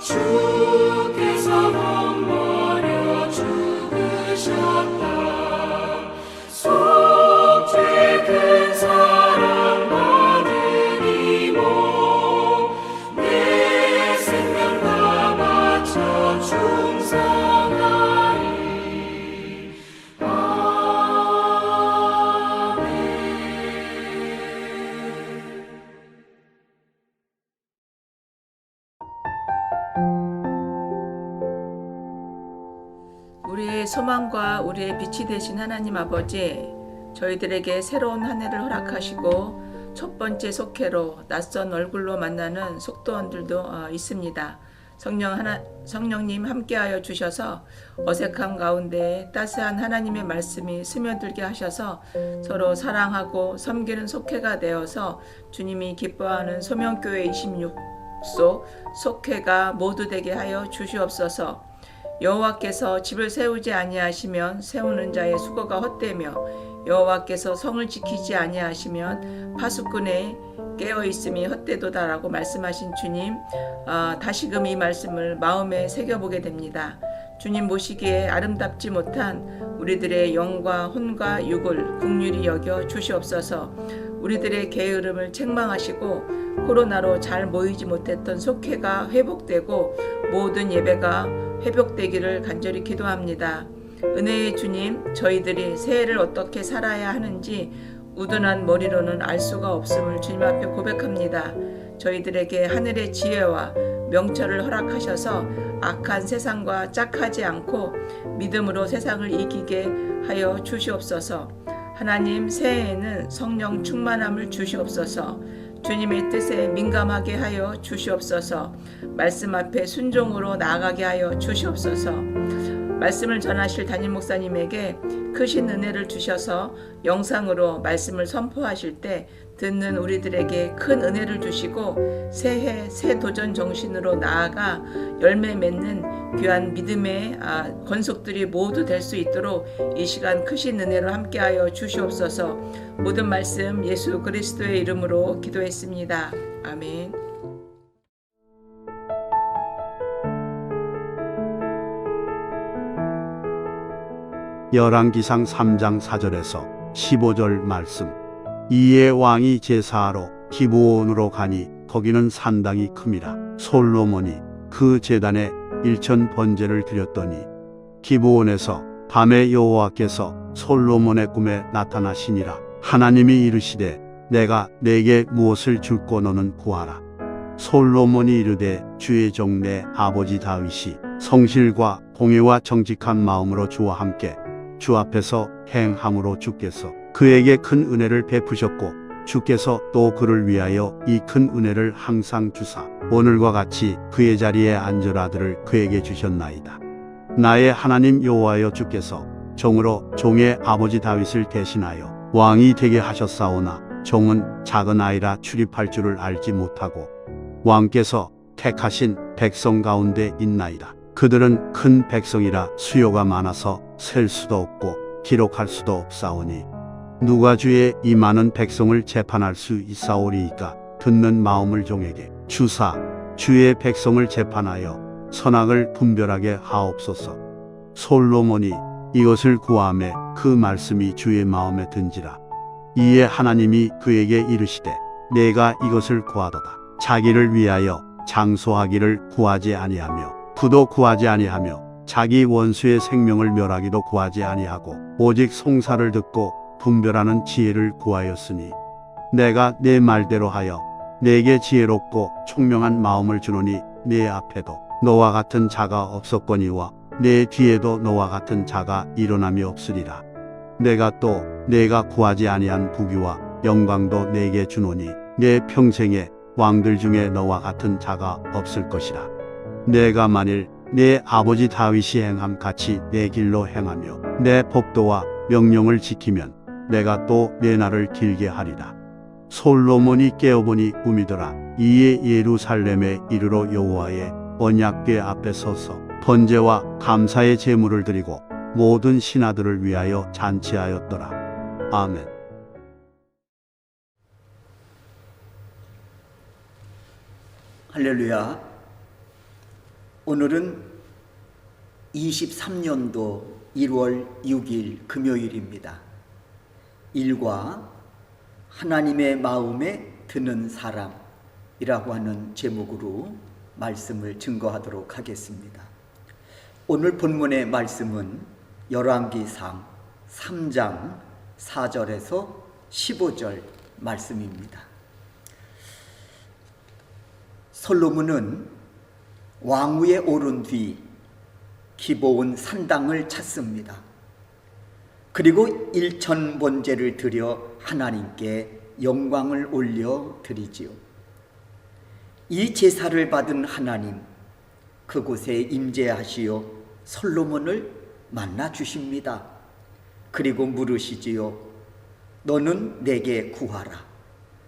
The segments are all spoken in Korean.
주께서 머물러 죽으셨다. 속죄 큰 사랑 받으리모 내 생명 다 바쳐 충성하리. 우리의 소망과 우리의 빛이 되신 하나님 아버지, 저희들에게 새로운 한 해를 허락하시고 첫 번째 속회로 낯선 얼굴로 만나는 속도원들도 있습니다. 성령님 함께하여 주셔서 어색함 가운데 따스한 하나님의 말씀이 스며들게 하셔서 서로 사랑하고 섬기는 속회가 되어서 주님이 기뻐하는 소명교회 26소 속회가 모두 되게 하여 주시옵소서. 여호와께서 집을 세우지 아니하시면 세우는 자의 수고가 헛되며 여호와께서 성을 지키지 아니하시면 파수꾼의 깨어있음이 헛되도다라고 말씀하신 주님, 다시금 이 말씀을 마음에 새겨보게 됩니다. 주님 보시기에 아름답지 못한 우리들의 영과 혼과 육을 긍휼히 여겨 주시옵소서. 우리들의 게으름을 책망하시고 코로나로 잘 모이지 못했던 속회가 회복되고 모든 예배가 회복되기를 간절히 기도합니다. 은혜의 주님, 저희들이 새해를 어떻게 살아야 하는지 우둔한 머리로는 알 수가 없음을 주님 앞에 고백합니다. 저희들에게 하늘의 지혜와 명철을 허락하셔서 악한 세상과 짝하지 않고 믿음으로 세상을 이기게 하여 주시옵소서. 하나님, 새해에는 성령 충만함을 주시옵소서. 주님의 뜻에 민감하게 하여 주시옵소서. 말씀 앞에 순종으로 나아가게 하여 주시옵소서. 말씀을 전하실 담임 목사님에게 크신 은혜를 주셔서 영상으로 말씀을 선포하실 때 듣는 우리들에게 큰 은혜를 주시고 새해 새 도전 정신으로 나아가 열매 맺는 귀한 믿음의 권속들이 모두 될 수 있도록 이 시간 크신 은혜로 함께하여 주시옵소서. 모든 말씀 예수 그리스도의 이름으로 기도했습니다. 아멘. 열왕기상 3장 4절에서 15절 말씀. 이에 왕이 제사하러 기브온으로 가니 거기는 산당이 큼이라. 솔로몬이 그 제단에 1천 번제를 드렸더니 기브온에서 밤에 여호와께서 솔로몬의 꿈에 나타나시니라. 하나님이 이르시되 내가 내게 무엇을 줄꼬 너는 구하라. 솔로몬이 이르되 주의 종 내 아버지 다윗이 성실과 공의와 정직한 마음으로 주와 함께 주 앞에서 행함으로 주께서 그에게 큰 은혜를 베푸셨고 주께서 또 그를 위하여 이 큰 은혜를 항상 주사 오늘과 같이 그의 자리에 앉을 아들을 그에게 주셨나이다. 나의 하나님 여호와여 주께서 종으로 종의 아버지 다윗을 대신하여 왕이 되게 하셨사오나 종은 작은 아이라 출입할 줄을 알지 못하고 왕께서 택하신 백성 가운데 있나이다. 그들은 큰 백성이라 수요가 많아서 셀 수도 없고 기록할 수도 없사오니 누가 주의 이 많은 백성을 재판할 수 있사오리이까. 듣는 마음을 종에게 주사 주의 백성을 재판하여 선악을 분별하게 하옵소서. 솔로몬이 이것을 구하매 그 말씀이 주의 마음에 든지라. 이에 하나님이 그에게 이르시되 내가 이것을 구하도다. 자기를 위하여 장소하기를 구하지 아니하며 부도 구하지 아니하며 자기 원수의 생명을 멸하기도 구하지 아니하고 오직 송사를 듣고 분별하는 지혜를 구하였으니 내가 내 말대로 하여 내게 지혜롭고 총명한 마음을 주노니 내 앞에도 너와 같은 자가 없었거니와 내 뒤에도 너와 같은 자가 일어남이 없으리라. 내가 또 내가 구하지 아니한 부귀와 영광도 내게 주노니 내 평생에 왕들 중에 너와 같은 자가 없을 것이라. 내가 만일 내 아버지 다윗이 행함 같이 내 길로 행하며 내 법도와 명령을 지키면 내가 또 내 날을 길게 하리라. 솔로몬이 깨어보니 꿈이더라. 이에 예루살렘에 이르러 여호와의 언약궤 앞에 서서 번제와 감사의 제물을 드리고 모든 신하들을 위하여 잔치하였더라. 아멘. 할렐루야. 오늘은 23년도 1월 6일 금요일입니다. 일과 하나님의 마음에 드는 사람이라고 하는 제목으로 말씀을 증거하도록 하겠습니다. 오늘 본문의 말씀은 열왕기상 3장 4절에서 15절 말씀입니다. 솔로몬은 왕위에 오른 뒤 기브온 산당을 찾습니다. 그리고 일천번제를 드려 하나님께 영광을 올려 드리지요. 이 제사를 받은 하나님, 그곳에 임재하시어 솔로몬을 만나 주십니다. 그리고 물으시지요. 너는 내게 구하라.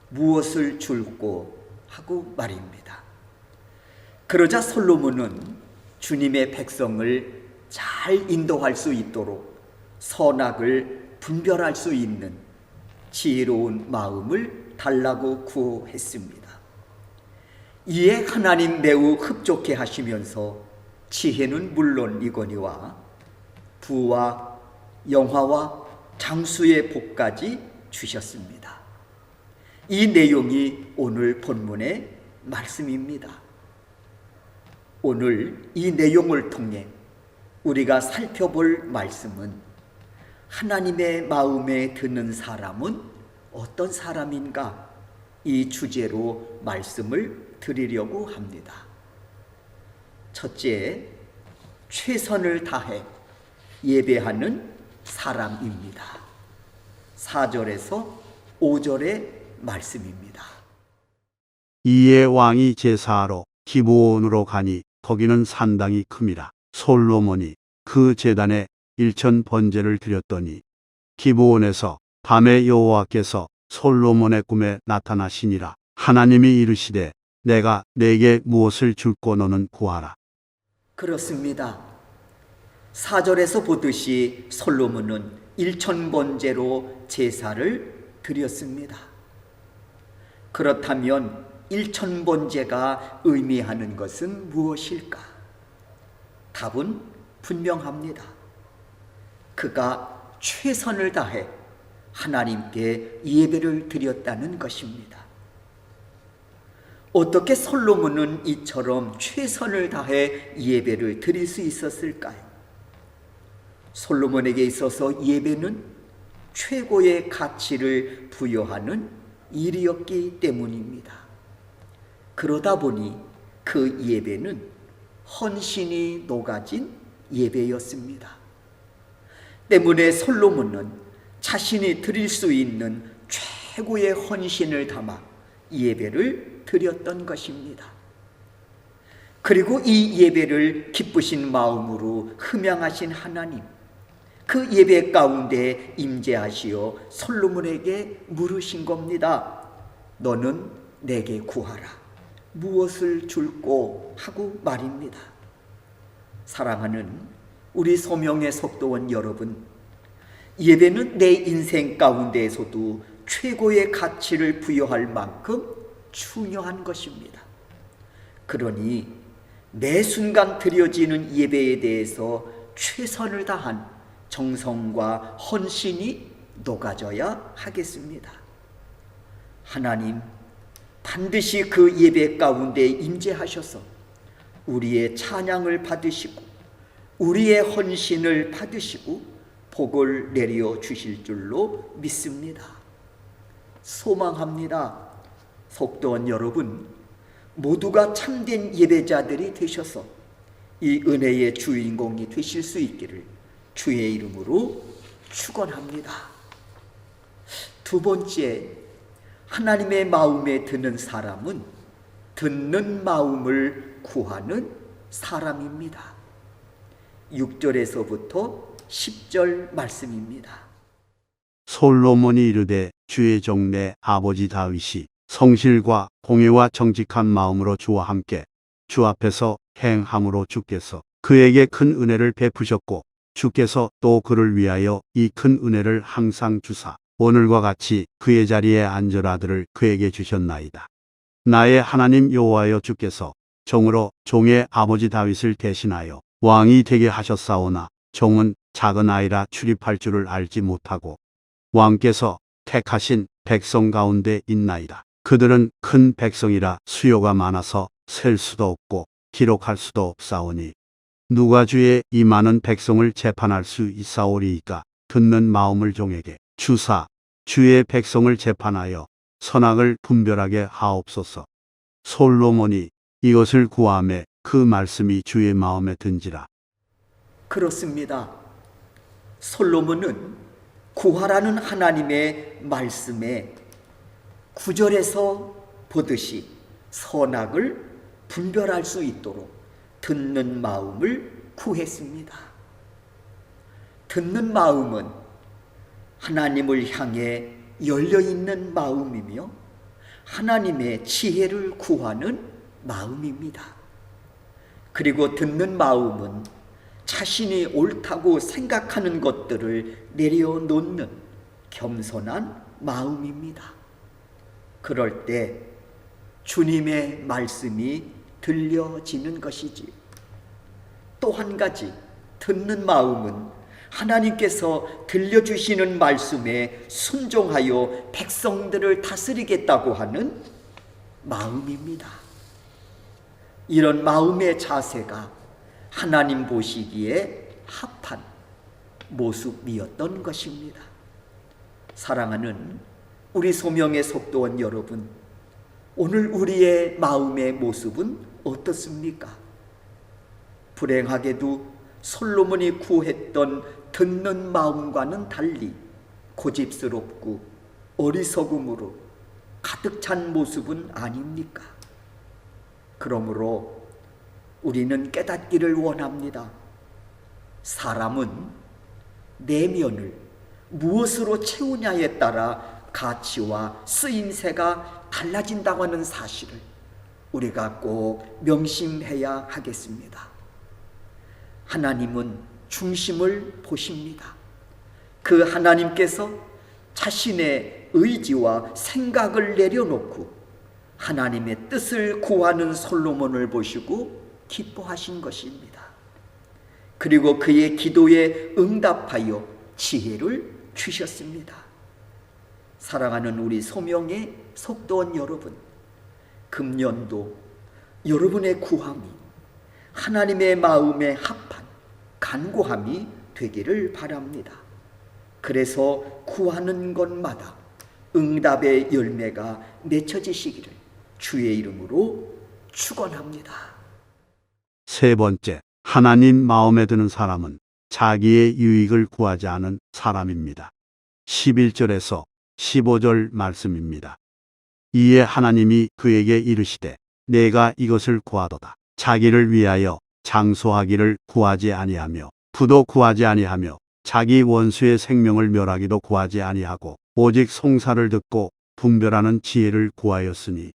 무엇을 줄꼬? 하고 말입니다. 그러자 솔로몬은 주님의 백성을 잘 인도할 수 있도록 선악을 분별할 수 있는 지혜로운 마음을 달라고 구했습니다. 이에 하나님 매우 흡족해 하시면서 지혜는 물론이거니와 부와 영화와 장수의 복까지 주셨습니다. 이 내용이 오늘 본문의 말씀입니다. 오늘 이 내용을 통해 우리가 살펴볼 말씀은 하나님의 마음에 드는 사람은 어떤 사람인가? 이 주제로 말씀을 드리려고 합니다. 첫째, 최선을 다해 예배하는 사람입니다. 4절에서 5절의 말씀입니다. 이에 왕이 제사하러 기브온으로 가니 거기는 산당이 큼이라. 솔로몬이 그 제단에 1000번제를 드렸더니 기브온에서 밤에 여호와께서 솔로몬의 꿈에 나타나시니라. 하나님이 이르시되 내가 네게 무엇을 줄꼬 너는 구하라. 그렇습니다. 4절에서 보듯이 솔로몬은 1000번제로 제사를 드렸습니다. 그렇다면 1000번제가 의미하는 것은 무엇일까? 답은 분명합니다. 그가 최선을 다해 하나님께 예배를 드렸다는 것입니다. 어떻게 솔로몬은 이처럼 최선을 다해 예배를 드릴 수 있었을까요? 솔로몬에게 있어서 예배는 최고의 가치를 부여하는 일이었기 때문입니다. 그러다 보니 그 예배는 헌신이 녹아진 예배였습니다. 때문에 솔로몬은 자신이 드릴 수 있는 최고의 헌신을 담아 예배를 드렸던 것입니다. 그리고 이 예배를 기쁘신 마음으로 흠양하신 하나님, 그 예배 가운데 임재하시어 솔로몬에게 물으신 겁니다. 너는 내게 구하라. 무엇을 줄꼬? 하고 말입니다. 사랑하는 우리 소명의 속도원 여러분, 예배는 내 인생 가운데에서도 최고의 가치를 부여할 만큼 중요한 것입니다. 그러니 매 순간 드려지는 예배에 대해서 최선을 다한 정성과 헌신이 녹아져야 하겠습니다. 하나님, 반드시 그 예배 가운데 임재하셔서 우리의 찬양을 받으시고 우리의 헌신을 받으시고 복을 내려 주실 줄로 믿습니다. 소망합니다. 속도원 여러분, 모두가 참된 예배자들이 되셔서 이 은혜의 주인공이 되실 수 있기를 주의 이름으로 축원합니다. 두 번째, 하나님의 마음에 드는 사람은 듣는 마음을 구하는 사람입니다. 6절에서부터 10절 말씀입니다. 솔로몬이 이르되 주의 종내 아버지 다윗이 성실과 공의와 정직한 마음으로 주와 함께 주 앞에서 행함으로 주께서 그에게 큰 은혜를 베푸셨고 주께서 또 그를 위하여 이 큰 은혜를 항상 주사 오늘과 같이 그의 자리에 앉을 아들을 그에게 주셨나이다. 나의 하나님 여호와여, 주께서 종으로 종의 아버지 다윗을 대신하여 왕이 되게 하셨사오나 종은 작은 아이라 출입할 줄을 알지 못하고 왕께서 택하신 백성 가운데 있나이다. 그들은 큰 백성이라 수요가 많아서 셀 수도 없고 기록할 수도 없사오니 누가 주의 이 많은 백성을 재판할 수 있사오리이까. 듣는 마음을 종에게 주사 주의 백성을 재판하여 선악을 분별하게 하옵소서. 솔로몬이 이것을 구하매 그 말씀이 주의 마음에 든지라. 그렇습니다. 솔로몬은 구하라는 하나님의 말씀에 9절에서 보듯이 선악을 분별할 수 있도록 듣는 마음을 구했습니다. 듣는 마음은 하나님을 향해 열려있는 마음이며 하나님의 지혜를 구하는 마음입니다. 그리고 듣는 마음은 자신이 옳다고 생각하는 것들을 내려놓는 겸손한 마음입니다. 그럴 때 주님의 말씀이 들려지는 것이지. 또 한 가지, 듣는 마음은 하나님께서 들려주시는 말씀에 순종하여 백성들을 다스리겠다고 하는 마음입니다. 이런 마음의 자세가 하나님 보시기에 합한 모습이었던 것입니다. 사랑하는 우리 소명의 속도원 여러분, 오늘 우리의 마음의 모습은 어떻습니까? 불행하게도 솔로몬이 구했던 듣는 마음과는 달리 고집스럽고 어리석음으로 가득 찬 모습은 아닙니까? 그러므로 우리는 깨닫기를 원합니다. 사람은 내면을 무엇으로 채우냐에 따라 가치와 쓰임새가 달라진다고 하는 사실을 우리가 꼭 명심해야 하겠습니다. 하나님은 중심을 보십니다. 그 하나님께서 자신의 의지와 생각을 내려놓고 하나님의 뜻을 구하는 솔로몬을 보시고 기뻐하신 것입니다. 그리고 그의 기도에 응답하여 지혜를 주셨습니다. 사랑하는 우리 소명의 속도원 여러분, 금년도 여러분의 구함이 하나님의 마음에 합한 간구함이 되기를 바랍니다. 그래서 구하는 것마다 응답의 열매가 맺혀지시기를 주의 이름으로 축원합니다. 세 번째, 하나님 마음에 드는 사람은 자기의 유익을 구하지 않은 사람입니다. 11절에서 15절 말씀입니다. 이에 하나님이 그에게 이르시되 내가 이것을 구하도다. 자기를 위하여 장수하기를 구하지 아니하며 부도 구하지 아니하며 자기 원수의 생명을 멸하기도 구하지 아니하고 오직 송사를 듣고 분별하는 지혜를 구하였으니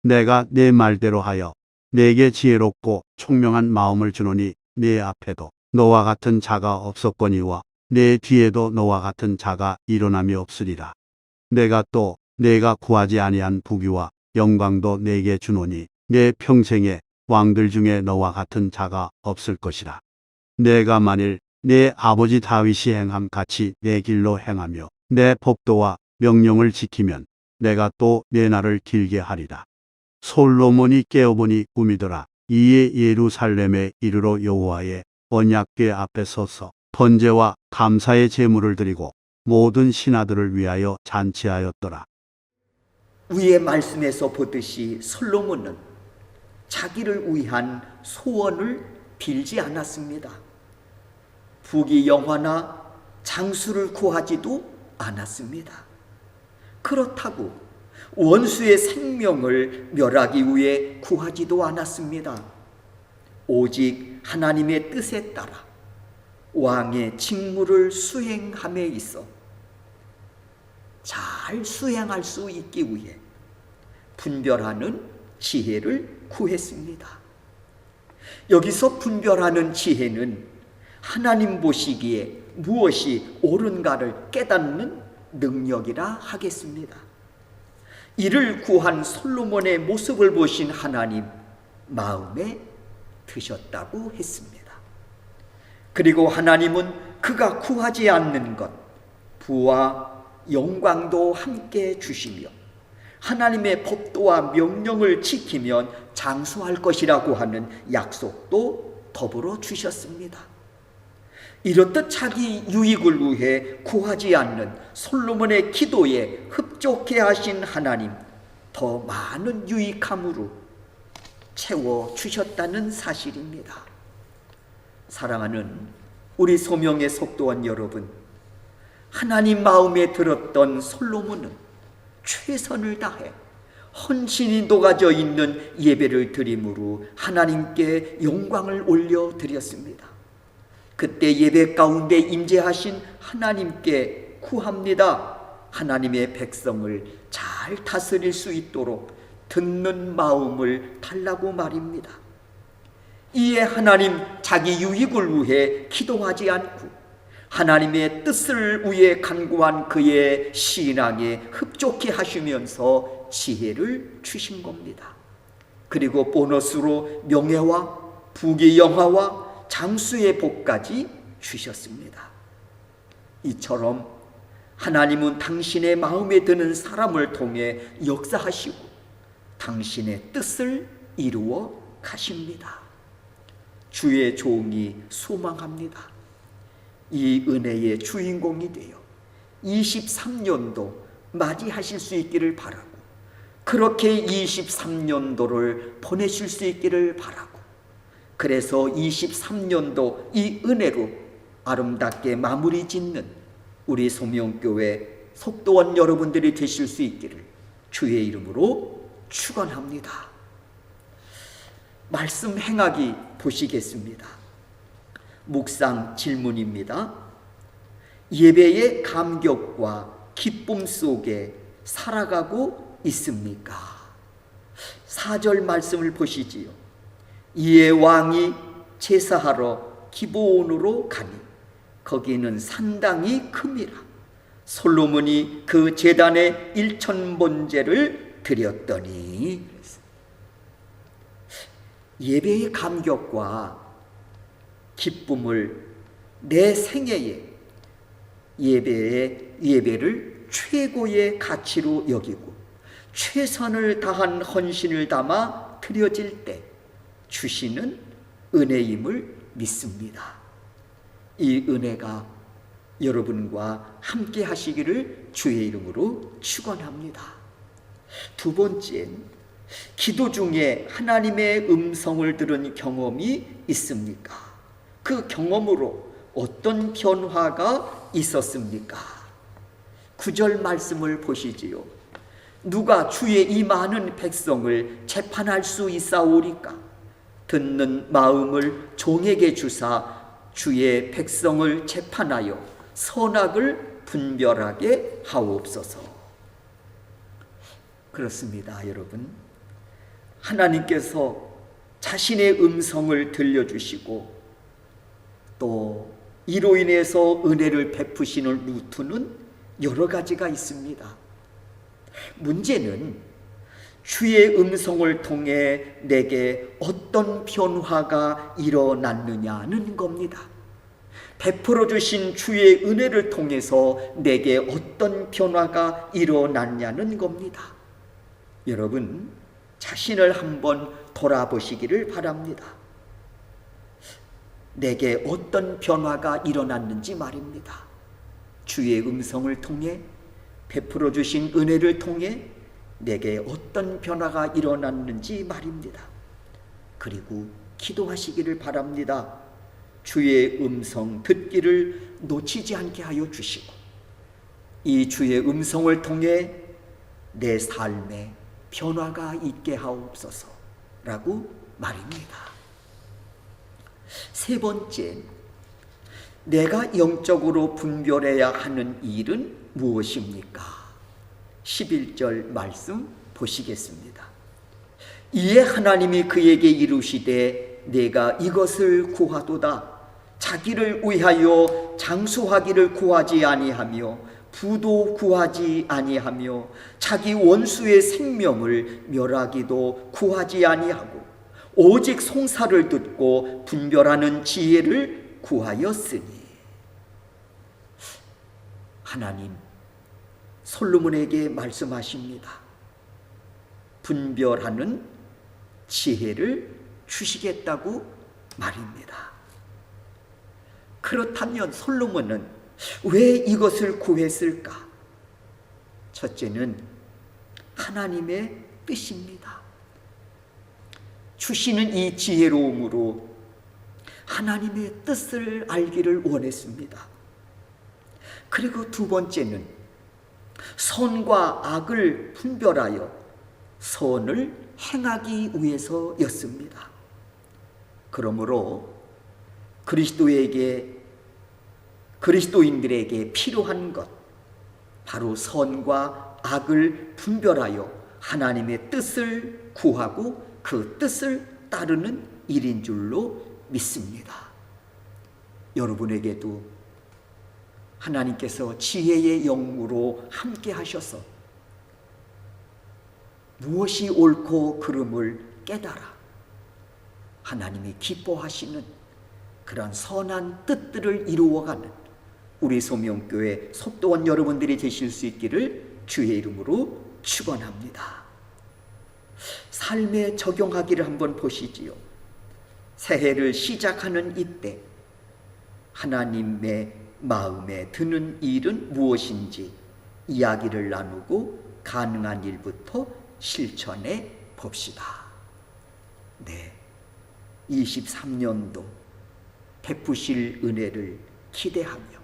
내가 내 말대로 하여 내게 지혜롭고 총명한 마음을 주노니 내 앞에도 너와 같은 자가 없었거니와 내 뒤에도 너와 같은 자가 일어남이 없으리라. 내가 또 내가 구하지 아니한 부귀와 영광도 내게 주노니 내 평생에 왕들 중에 너와 같은 자가 없을 것이라. 내가 만일 내 아버지 다윗이 행함 같이 내 길로 행하며 내 법도와 명령을 지키면 내가 또 내 날을 길게 하리라. 솔로몬이 깨어보니 꿈이더라. 이에 예루살렘에 이르러 여호와의 언약궤 앞에 서서 번제와 감사의 제물을 드리고 모든 신하들을 위하여 잔치하였더라. 위의 말씀에서 보듯이 솔로몬은 자기를 위한 소원을 빌지 않았습니다. 부귀 영화나 장수를 구하지도 않았습니다. 그렇다고 원수의 생명을 멸하기 위해 구하지도 않았습니다. 오직 하나님의 뜻에 따라 왕의 직무를 수행함에 있어 잘 수행할 수 있기 위해 분별하는 지혜를 구했습니다. 여기서 분별하는 지혜는 하나님 보시기에 무엇이 옳은가를 깨닫는 능력이라 하겠습니다. 이를 구한 솔로몬의 모습을 보신 하나님, 마음에 드셨다고 했습니다. 그리고 하나님은 그가 구하지 않는 것, 부와 영광도 함께 주시며 하나님의 법도와 명령을 지키면 장수할 것이라고 하는 약속도 더불어 주셨습니다. 이렇듯 자기 유익을 위해 구하지 않는 솔로몬의 기도에 흡족해 하신 하나님, 더 많은 유익함으로 채워 주셨다는 사실입니다. 사랑하는 우리 소명의 속도원 여러분, 하나님 마음에 들었던 솔로몬은 최선을 다해 헌신이 녹아져 있는 예배를 드림으로 하나님께 영광을 올려드렸습니다. 그때 예배 가운데 임재하신 하나님께 구합니다. 하나님의 백성을 잘 다스릴 수 있도록 듣는 마음을 달라고 말입니다. 이에 하나님 자기 유익을 위해 기도하지 않고 하나님의 뜻을 위해 간구한 그의 신앙에 흡족해 하시면서 지혜를 주신 겁니다. 그리고 보너스로 명예와 부귀 영화와 장수의 복까지 주셨습니다. 이처럼 하나님은 당신의 마음에 드는 사람을 통해 역사하시고 당신의 뜻을 이루어 가십니다. 주의 종이 소망합니다. 이 은혜의 주인공이 되어 23년도 맞이하실 수 있기를 바라고, 그렇게 23년도를 보내실 수 있기를 바라고, 그래서 23년도 이 은혜로 아름답게 마무리 짓는 우리 소명교회 속도원 여러분들이 되실 수 있기를 주의 이름으로 축원합니다. 말씀 행하기 보시겠습니다. 묵상 질문입니다. 예배의 감격과 기쁨 속에 살아가고 있습니까? 4절 말씀을 보시지요. 이에 왕이 제사하러 기브온으로 가니 거기는 산당이 큼이라. 솔로몬이 그 제단에 1000번제를 드렸더니. 예배의 감격과 기쁨을 내 생애에 예배를 최고의 가치로 여기고 최선을 다한 헌신을 담아 드려질 때 주시는 은혜임을 믿습니다. 이 은혜가 여러분과 함께 하시기를 주의 이름으로 축원합니다. 두 번째는 기도 중에 하나님의 음성을 들은 경험이 있습니까? 그 경험으로 어떤 변화가 있었습니까? 9절 말씀을 보시지요. 누가 주의 이 많은 백성을 재판할 수 있사오리까? 듣는 마음을 종에게 주사 주의 백성을 재판하여 선악을 분별하게 하옵소서. 그렇습니다, 여러분. 하나님께서 자신의 음성을 들려주시고 또 이로 인해서 은혜를 베푸시는 루트는 여러 가지가 있습니다. 문제는 주의 음성을 통해 내게 어떤 변화가 일어났느냐는 겁니다. 베풀어 주신 주의 은혜를 통해서 내게 어떤 변화가 일어났냐는 겁니다. 여러분, 자신을 한번 돌아보시기를 바랍니다. 내게 어떤 변화가 일어났는지 말입니다. 주의 음성을 통해 베풀어 주신 은혜를 통해 내게 어떤 변화가 일어났는지 말입니다. 그리고 기도하시기를 바랍니다. 주의 음성 듣기를 놓치지 않게 하여 주시고 이 주의 음성을 통해 내 삶에 변화가 있게 하옵소서라고 말입니다. 세 번째, 내가 영적으로 분별해야 하는 일은 무엇입니까? 11절 말씀 보시겠습니다. 이에 하나님이 그에게 이르시되 내가 이것을 구하도다. 자기를 위하여 장수하기를 구하지 아니하며 부도 구하지 아니하며 자기 원수의 생명을 멸하기도 구하지 아니하고 오직 송사를 듣고 분별하는 지혜를 구하였으니. 하나님 솔로몬에게 말씀하십니다. 분별하는 지혜를 주시겠다고 말입니다. 그렇다면 솔로몬은 왜 이것을 구했을까? 첫째는 하나님의 뜻입니다. 주시는 이 지혜로움으로 하나님의 뜻을 알기를 원했습니다. 그리고 두 번째는 선과 악을 분별하여 선을 행하기 위해서였습니다. 그러므로 그리스도인들에게 필요한 것, 바로 선과 악을 분별하여 하나님의 뜻을 구하고 그 뜻을 따르는 일인 줄로 믿습니다. 여러분에게도 하나님께서 지혜의 영으로 함께 하셔서 무엇이 옳고 그름을 깨달아 하나님이 기뻐하시는 그런 선한 뜻들을 이루어가는 우리 소명교회 속도원 여러분들이 되실 수 있기를 주의 이름으로 축원합니다. 삶에 적용하기를 한번 보시지요. 새해를 시작하는 이때 하나님의 마음에 드는 일은 무엇인지 이야기를 나누고 가능한 일부터 실천해 봅시다. 네, 23년도 베푸실 은혜를 기대하며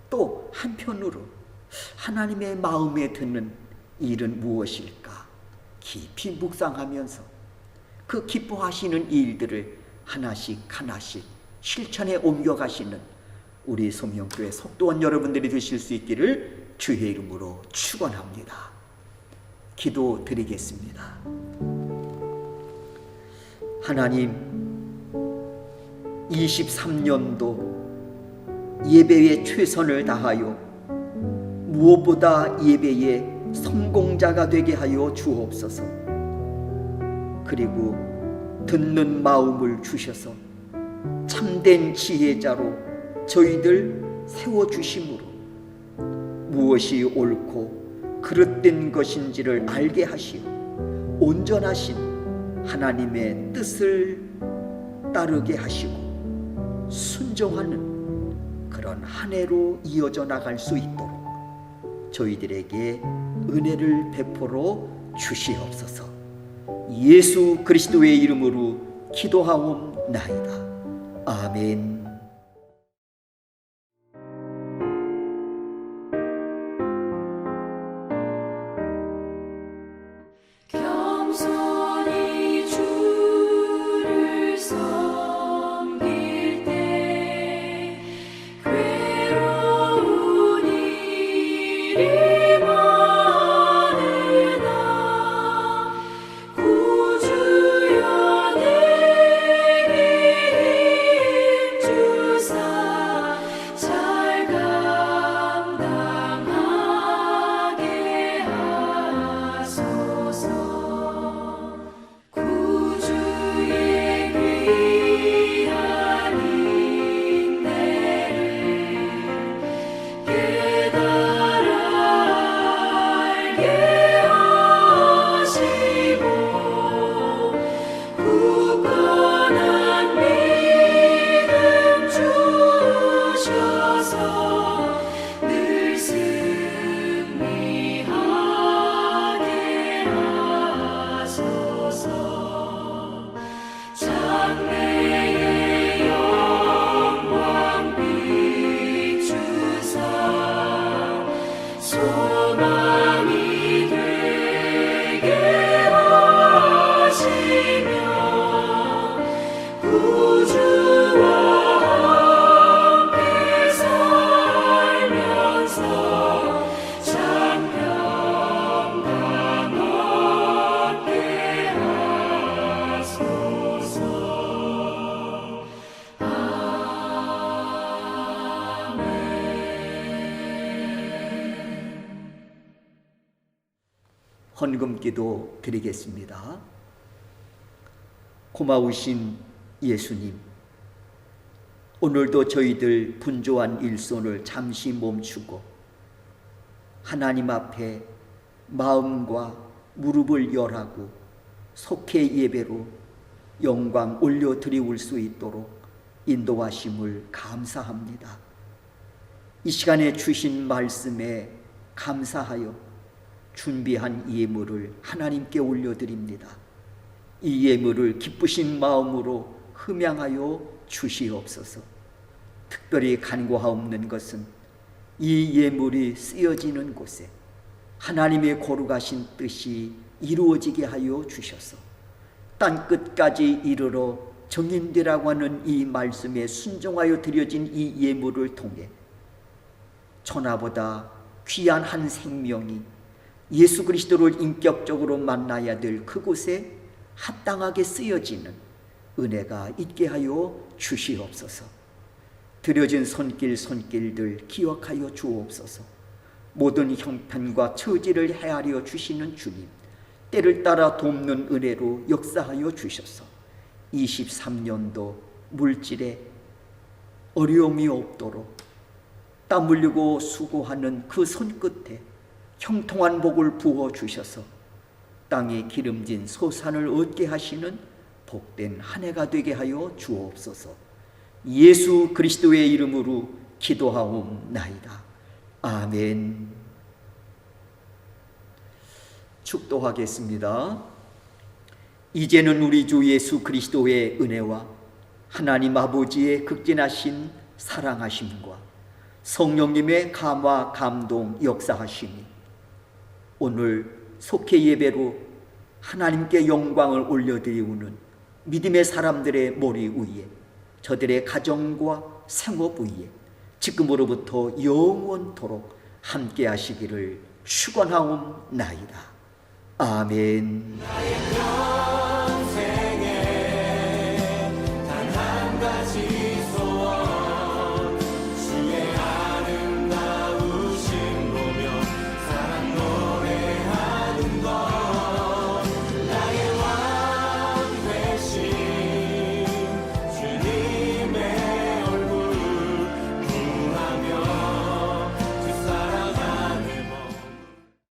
또 한편으로 하나님의 마음에 드는 일은 무엇일까 깊이 묵상하면서 그 기뻐하시는 일들을 하나씩 하나씩 실천에 옮겨가시는 우리 소명교회 속도원 여러분들이 되실 수 있기를 주의 이름으로 축원합니다. 기도드리겠습니다. 하나님, 23년도 예배에 최선을 다하여 무엇보다 예배의 성공자가 되게 하여 주옵소서. 그리고 듣는 마음을 주셔서 참된 지혜자로 저희들 세워주심으로 무엇이 옳고 그릇된 것인지를 알게 하시어 온전하신 하나님의 뜻을 따르게 하시고 순종하는 그런 한 해로 이어져 나갈 수 있도록 저희들에게 은혜를 베풀어 주시옵소서. 예수 그리스도의 이름으로 기도하옵나이다. 아멘. 겸손히 주를 섬길 때 괴로운 일이 많으나 구주여 내게 힘 주사 잘 감당하게 하소서. 구주의 귀한 인내를 깨달아 알게 하시고 굳건한 믿음 주셔서 늘 승리하게 하소서. 장래의 영광 비추사 소망이 되게 하시며 구주와 함께 살면서 참 평강 얻게 하소서. 헌금기도 드리겠습니다. 고마우신 예수님, 오늘도 저희들 분주한 일손을 잠시 멈추고 하나님 앞에 마음과 무릎을 열하고 속회 예배로 영광 올려드리울 수 있도록 인도하심을 감사합니다. 이 시간에 주신 말씀에 감사하여 준비한 예물을 하나님께 올려드립니다. 이 예물을 기쁘신 마음으로 흠양하여 주시옵소서. 특별히 간구하옵는 것은 이 예물이 쓰여지는 곳에 하나님의 거룩하신 뜻이 이루어지게 하여 주셔서 땅끝까지 이르러 정인되라고 하는 이 말씀에 순종하여 드려진 이 예물을 통해 천하보다 귀한 한 생명이 예수 그리스도를 인격적으로 만나야 될 그곳에 합당하게 쓰여지는 은혜가 있게 하여 주시옵소서. 드려진 손길들 기억하여 주옵소서. 모든 형편과 처지를 헤아려 주시는 주님, 때를 따라 돕는 은혜로 역사하여 주셔서 23년도 물질에 어려움이 없도록 땀 흘리고 수고하는 그 손끝에 형통한 복을 부어 주셔서 땅에 기름진 소산을 얻게 하시는 복된 한 해가 되게 하여 주옵소서. 예수 그리스도의 이름으로 기도하옵나이다. 아멘. 축도하겠습니다. 이제는 우리 주 예수 그리스도의 은혜와 하나님 아버지의 극진하신 사랑하심과 성령님의 감화 감동 역사하심이 오늘 속회 예배로 하나님께 영광을 올려드리우는 믿음의 사람들의 머리 위에, 저들의 가정과 생업 위에 지금으로부터 영원토록 함께 하시기를 축원하옵나이다. 아멘. 나의 평생에 단 한 가지